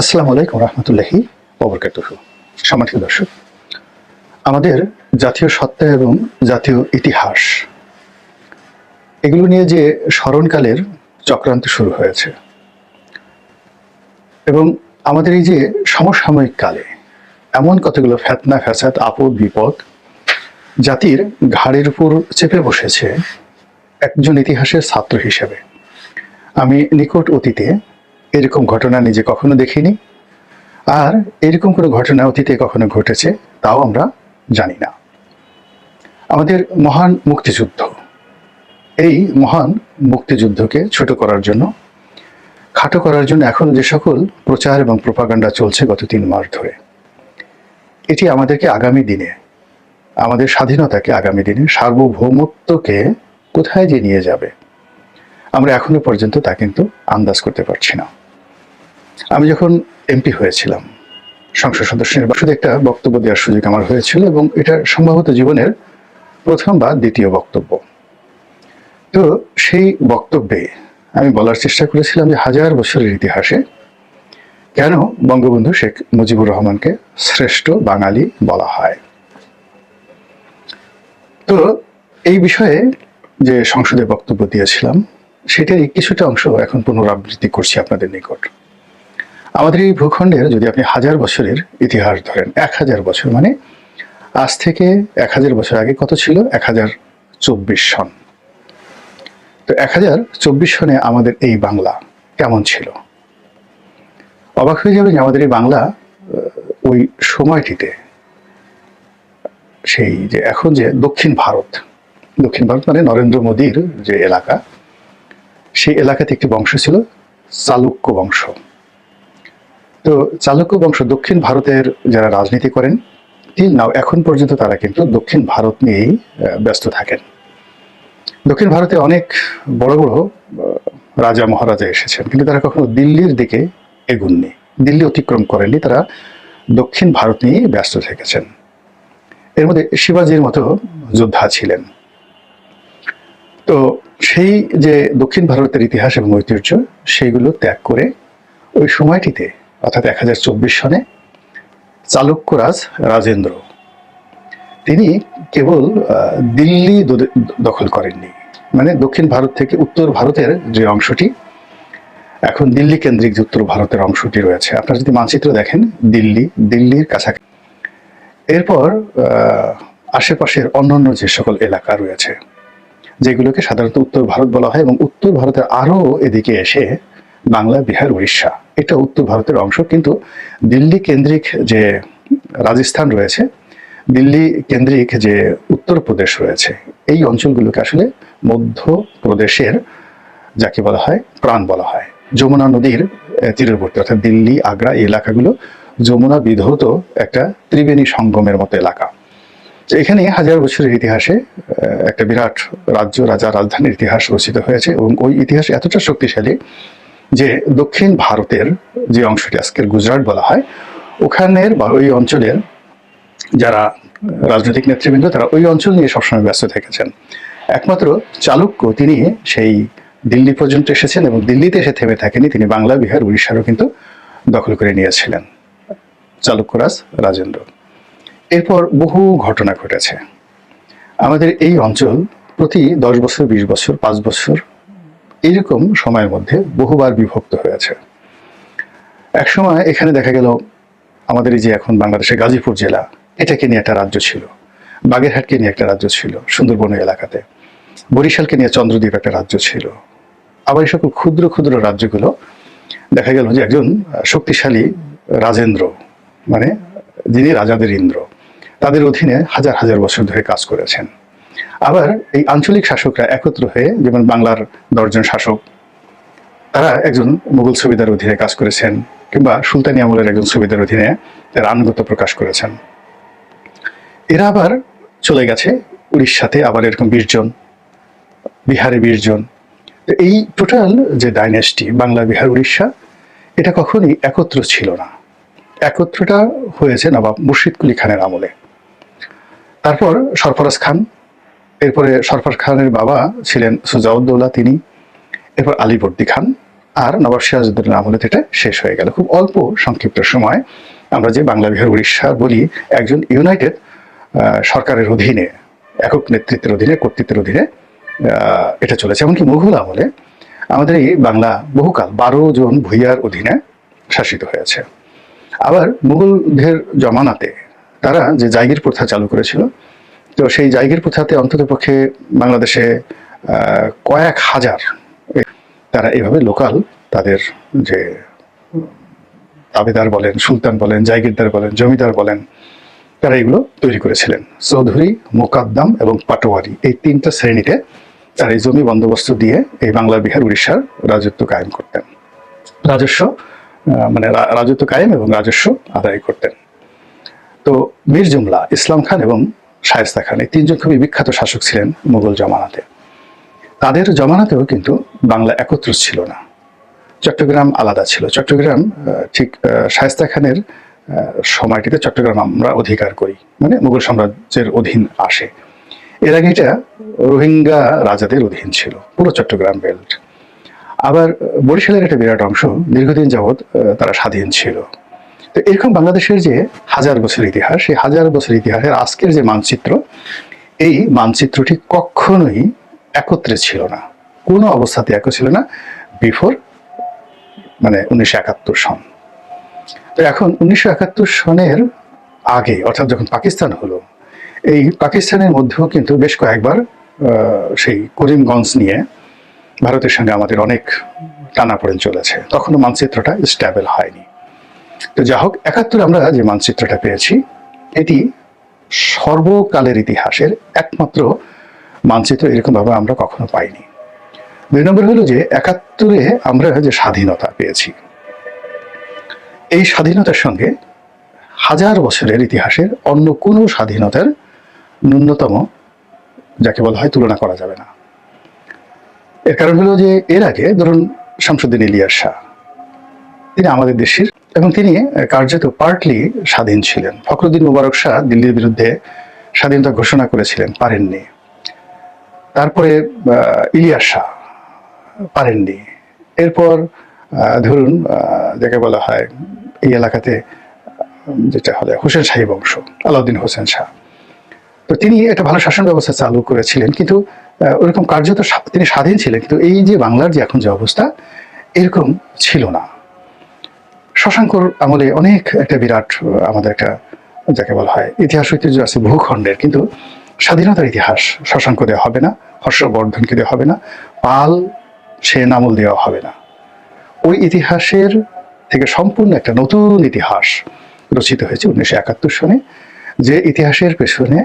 আসসালামু আলাইকুম রহমতুল্লাহি ওয়া বারাকাতুহু। সম্মানিত দর্শক, আমাদের জাতীয় সত্তা এবং জাতীয় ইতিহাস এগুলো নিয়ে যে স্মরণকালের চক্রান্ত শুরু হয়েছে এবং আমাদের এই যে সমসাময়িক কালে এমন কতগুলো ফেতনা ফ্যাসাদ আপদ বিপদ জাতির ঘাড়ের উপর চেপে বসেছে, একজন ইতিহাসের ছাত্র হিসেবে আমি নিকট অতীতে এরকম ঘটনা নিজে কখনো দেখিনি, আর এরকম কোনো ঘটনা অতীতে কখনো ঘটেছে তাও আমরা জানি না। আমাদের মহান মুক্তিযুদ্ধ, এই মহান মুক্তিযুদ্ধকে ছোট করার জন্য, খাটো করার জন্য এখন যে সকল প্রচার এবং প্রোপাগান্ডা চলছে গত 3 মাস ধরে, এটি আমাদেরকে আগামী দিনে, আমাদের স্বাধীনতাকে আগামী দিনে, সার্বভৌমত্বকে কোথায় যে নিয়ে যাবে আমরা এখনো পর্যন্ত তা কিন্তু আন্দাজ করতে পারছি না। আমি যখন এমপি হয়েছিলাম, সংসদ সদস্য নির্বাচনে একটা বক্তব্য দেওয়ার সুযোগ আমার হয়েছিল এবং এটা সম্ভবত জীবনের প্রথম বা দ্বিতীয় বক্তব্য। তো সেই বক্তব্যে আমি বলার চেষ্টা করেছিলাম যে 1000 বছরের ইতিহাসে কেন বঙ্গবন্ধু শেখ মুজিবুর রহমানকে শ্রেষ্ঠ বাঙালি বলা হয়। তো এই বিষয়ে যে সংসদে বক্তব্য দিয়েছিলাম সেটারই কিছুটা অংশ এখন পুনরাবৃত্তি করছি আপনাদের নিকট। আমাদের এই ভূখণ্ডের যদি আপনি 1000 বছরের ইতিহাস ধরেন, 1000 বছর মানে আজ থেকে 1000 বছর আগে কত ছিল? 1024 সন। তো 1024 সনে আমাদের এই বাংলা কেমন ছিল? অবাক হয়ে যাবে যে আমাদের এই বাংলা ওই সময়টিতে, সেই যে এখন যে দক্ষিণ ভারত মানে নরেন্দ্র মোদীর যে এলাকা, সেই এলাকাতে একটি বংশ ছিল চালুক্য বংশ। তো চালুক্য বংশ দক্ষিণ ভারতের যারা রাজনীতি করেন তিন নাও এখন পর্যন্ত তারা কিন্তু দক্ষিণ ভারত নিয়েই ব্যস্ত থাকেন। দক্ষিণ ভারতে অনেক বড় বড় রাজা মহারাজা এসেছেন, কিন্তু তারা কখনো দিল্লির দিকে এগুননি, দিল্লি অতিক্রম করেননি, তারা দক্ষিণ ভারত নিয়েই ব্যস্ত থেকেছেন। এর মধ্যে শিবাজির মতো যোদ্ধা ছিলেন। তো সেই যে দক্ষিণ ভারতের ইতিহাস এবং ঐতিহ্য সেইগুলো ত্যাগ করে ওই সময়টিতে অর্থাৎ 1024 সনে চালুক্যরাজ রাজেন্দ্র তিনি কেবল দিল্লি দখল করেননি, মানে দক্ষিণ ভারত থেকে উত্তর ভারতের যে অংশটি এখন দিল্লি কেন্দ্রিক যে উত্তর ভারতের অংশটি রয়েছে, আপনারা যদি মানচিত্র দেখেন দিল্লির কাছাকাছি, এরপর আশেপাশের অন্যান্য যে সকল এলাকা রয়েছে যেগুলোকে সাধারণত উত্তর ভারত বলা হয়, এবং উত্তর ভারতের আরো এদিকে এসে বাংলা, বিহার, উড়িষ্যা এটা উত্তর ভারতের অংশ। কিন্তু দিল্লি কেন্দ্রিক যে রাজস্থান রয়েছে, দিল্লি কেন্দ্রিক যে উত্তরপ্রদেশ রয়েছে, এই অঞ্চলগুলোকে আসলে মধ্যপ্রদেশের যাকে বলা হয় প্রাণ বলা হয়। যমুনা নদীর তীরবর্তী অর্থাৎ দিল্লি, আগ্রা এই এলাকাগুলো যমুনা বিধৌত একটা ত্রিবেণী সঙ্গমের মতো এলাকা। এখানে 1000 বছরের ইতিহাসে একটা বিরাট রাজ্য, রাজা, রাজধানীর ইতিহাস রচিত হয়েছে এবং ওই ইতিহাস এতটা শক্তিশালী যে দক্ষিণ ভারতের যে অংশটি আজকের গুজরাট বলা হয়, ওখানের বা ওই অঞ্চলের যারা রাজনৈতিক নেতৃবৃন্দ তারা ওই অঞ্চল নিয়ে সবসময় ব্যস্ত থেকেছেন। একমাত্র চালুক্য তিনি সেই দিল্লি পর্যন্ত এসেছেন এবং দিল্লিতে এসে থেমে থাকেনি, তিনি বাংলা, বিহার, উড়িষ্যারও কিন্তু দখল করে নিয়েছিলেন চালুক্যরাজ রাজেন্দ্র। এরপর বহু ঘটনা ঘটেছে। আমাদের এই অঞ্চল প্রতি 10 বছর, 20 বছর, 5 বছর এইরকম সময়ের মধ্যে বহুবার বিভক্ত হয়েছে। একসময় এখানে দেখা গেল আমাদের এই যে এখন বাংলাদেশের গাজীপুর জেলা, এটাকে নিয়ে একটা রাজ্য ছিল, বাগেরহাটকে নিয়ে একটা রাজ্য ছিল সুন্দরবন এলাকাতে, বরিশালকে নিয়ে চন্দ্রদ্বীপ একটা রাজ্য ছিল। আবার এই সকল ক্ষুদ্র ক্ষুদ্র রাজ্যগুলো দেখা গেল যে একজন শক্তিশালী রাজেন্দ্র, মানে যিনি রাজাদের ইন্দ্র, তাদের অধীনে হাজার হাজার বছর ধরে কাজ করেছেন। আবার এই আঞ্চলিক শাসকরা একত্র হয়ে, যেমন বাংলার 10 জন শাসক, তারা একজন মুঘল সুবেদার অধীনে কাজ করেছেন, কিংবা সুলতানি আমলের একজন সুবেদার অধীনে তারা আনুগত্য প্রকাশ করেছেন। এরা আবার চলে গেছে উড়িষ্যাতে, আবার এরকম 20 জন, বিহারে 20 জন। এই টোটাল যে ডাইনেস্টি বাংলা, বিহার, উড়িষ্যা, এটা কখনই একত্র ছিল না। একত্রটা হয়েছে নবাব মুর্শিদ কুলি খানের আমলে। তারপর সরফরাজ খান, এরপরে সরফরাজ খানের বাবা ছিলেন সুজাউদ্দৌলা তিনি, এরপর আলীবর্দী খান, আর নবাব সিরাজউদ্দৌলার আমলে এটা শেষ হয়ে গেল। খুব অল্প সংক্ষিপ্ত সময় আমরা যে বাংলা বিহার উড়িষ্যা বলি, একজন ইউনাইটেড সরকারের অধীনে, একক নেতৃত্বের অধীনে, কর্তৃত্বের অধীনে এটা চলেছে। এমনকি মুঘল আমলে আমাদের এই বাংলা বহুকাল 12 জন ভূঁইয়ার অধীনে শাসিত হয়েছে। আবার মুঘলদের জমানাতে তারা যে জায়গির প্রথা চালু করেছিল, তো সেই জায়গির প্রথাতে অন্ততপক্ষে বাংলাদেশে কয়েক হাজার তারা এইভাবে লোকাল তাদের যে তাবেদার বলেন, সুলতান বলেন, জায়গিরদার বলেন, জমিদার বলেন, তারা এগুলো তৈরি করেছিলেন। চৌধুরী, মোকাদ্দাম এবং পাটোয়ারি, এই 3টা শ্রেণীতে তারা এই জমি বন্দোবস্ত দিয়ে এই বাংলা বিহার উড়িষ্যার রাজত্ব কায়েম করতেন, রাজস্ব মানে রাজত্ব কায়েম এবং রাজস্ব আদায় করতেন। তো মীর জুমলা, ইসলাম খান এবং শায়েস্তা খান, এই 3জন খুবই বিখ্যাত শাসক ছিলেন মুঘল জমানাতে। তাদের জমানাতেও কিন্তু বাংলা একত্র ছিল না, চট্টগ্রাম আলাদা ছিল। চট্টগ্রাম ঠিক শায়েস্তা খানের সময়টিতে চট্টগ্রাম আমরা অধিকার করি, মানে মুঘল সাম্রাজ্যের অধীন আসে। এর আগে এটা রোহিঙ্গা রাজাদের অধীন ছিল, পুরো চট্টগ্রাম বেল্ট। আবার বরিশালের একটা বিরাট অংশ দীর্ঘদিন যাবৎ তারা স্বাধীন ছিল। তো এরকম বাংলাদেশের যে 1000 বছর ইতিহাস, সেই 1000 বছর ইতিহাসের আজকের যে মানচিত্র, এই মানচিত্রটি কখনোই একত্রে ছিল না, কোনো অবস্থাতে এক ছিল না বিফোর মানে 1971 সন। তো এখন 1971 সনের আগে, অর্থাৎ যখন পাকিস্তান হলো, এই পাকিস্তানের মধ্যেও কিন্তু বেশ কয়েকবার সেই করিমগঞ্জ নিয়ে ভারতের সঙ্গে আমাদের অনেক টানাপোড়েন চলেছে, তখনও মানচিত্রটা স্ট্যাবল হয়নি। তো যা হোক, 71 আমরা যে মানচিত্রটা পেয়েছি, এটি সর্বকালের ইতিহাসের একমাত্র মানচিত্র, এরকমভাবে আমরা কখনো পাইনি। 2 নম্বর হলো যে 71-এ আমরা যে স্বাধীনতা পেয়েছি, এই স্বাধীনতার সঙ্গে 1000 বছরের ইতিহাসের অন্য কোনো স্বাধীনতার ন্যূনতম যাকে বলা হয় তুলনা করা যাবে না। এর কারণ হলো যে এর আগে ধরুন শামসুদ্দিন ইলিয়াস শাহ, তিনি আমাদের দেশের এবং তিনি কার্যত পার্টলি স্বাধীন ছিলেন। ফখরুদ্দিন মুবারক শাহ দিল্লির বিরুদ্ধে স্বাধীনতা ঘোষণা করেছিলেন, পারেননি। তারপরে ইলিয়াস শাহ পারেননি। এরপর ধরুন যাকে বলা হয় এই এলাকাতে যেটা হলো হোসেন শাহী বংশ, আলাউদ্দিন হোসেন শাহ, তো তিনি একটা ভালো শাসন ব্যবস্থা চালু করেছিলেন, কিন্তু ওরকম কার্যত তিনি স্বাধীন ছিলেন, কিন্তু এই যে বাংলার যে এখন যে অবস্থা, এরকম ছিল না। শশাঙ্কর আমলে অনেক একটা বিরাট আমাদের একটা যাকে বলা হয় ইতিহাস ঐতিহ্য আছে ভূখণ্ডের, কিন্তু স্বাধীনতার ইতিহাস শশাঙ্ক দেওয়া হবে না, হর্ষবর্ধনকে দেওয়া হবে না, পাল সেন আমল দেওয়া হবে না। ওই ইতিহাসের থেকে সম্পূর্ণ একটা নতুন ইতিহাস রচিত হয়েছে 1971 সনে, যে ইতিহাসের পেছনে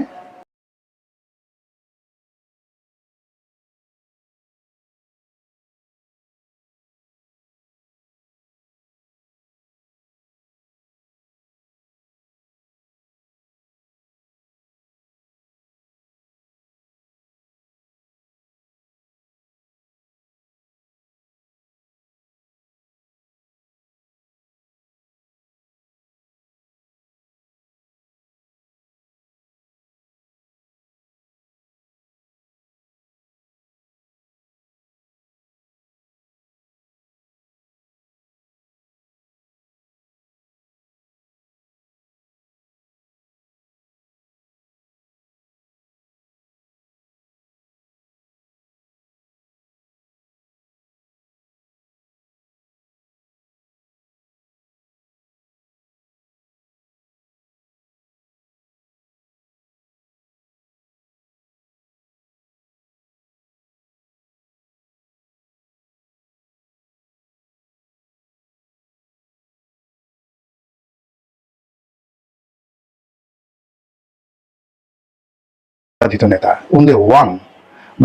পরাজিত নেতা ওনলি ওয়ান,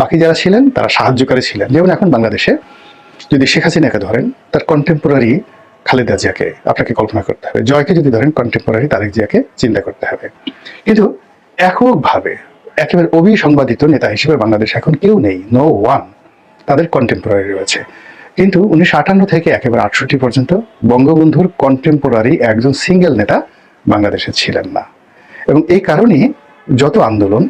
বাকি যারা ছিলেন তারা সাহায্যকারী ছিলেন। যেমন এখন বাংলাদেশে যদি শেখ হাসিনাকে ধরেন, তার কন্টেম্পোরারি খালেদা জিয়াকে আপনাকে কল্পনা করতে হবে, জয়কে যদি ধরেন কন্টেম্পোরারি তারেক জিয়াকে চিন্তা করতে হবে। কিন্তু এককভাবে একেবারে অবিসংবাদিত নেতা হিসেবে বাংলাদেশে এখন কেউ নেই, নো ওয়ান, তাদের কন্টেম্পোরারি রয়েছে। কিন্তু 1958 থেকে একেবারে 68 পর্যন্ত বঙ্গবন্ধুর কন্টেম্পোরারি একজন সিঙ্গেল নেতা বাংলাদেশে ছিলেন না। এবং এই কারণেই যত আন্দোলন,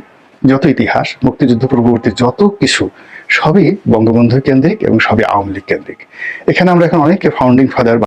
যত ইতিহাস, মুক্তিযুদ্ধ পূর্ববর্তী যত কিছু, সবই বঙ্গবন্ধু কেন্দ্রিক এবং সবই আওয়ামী লীগ কেন্দ্রিক। এখানে আমরা এখন অনেকে ফাউন্ডিং ফাদার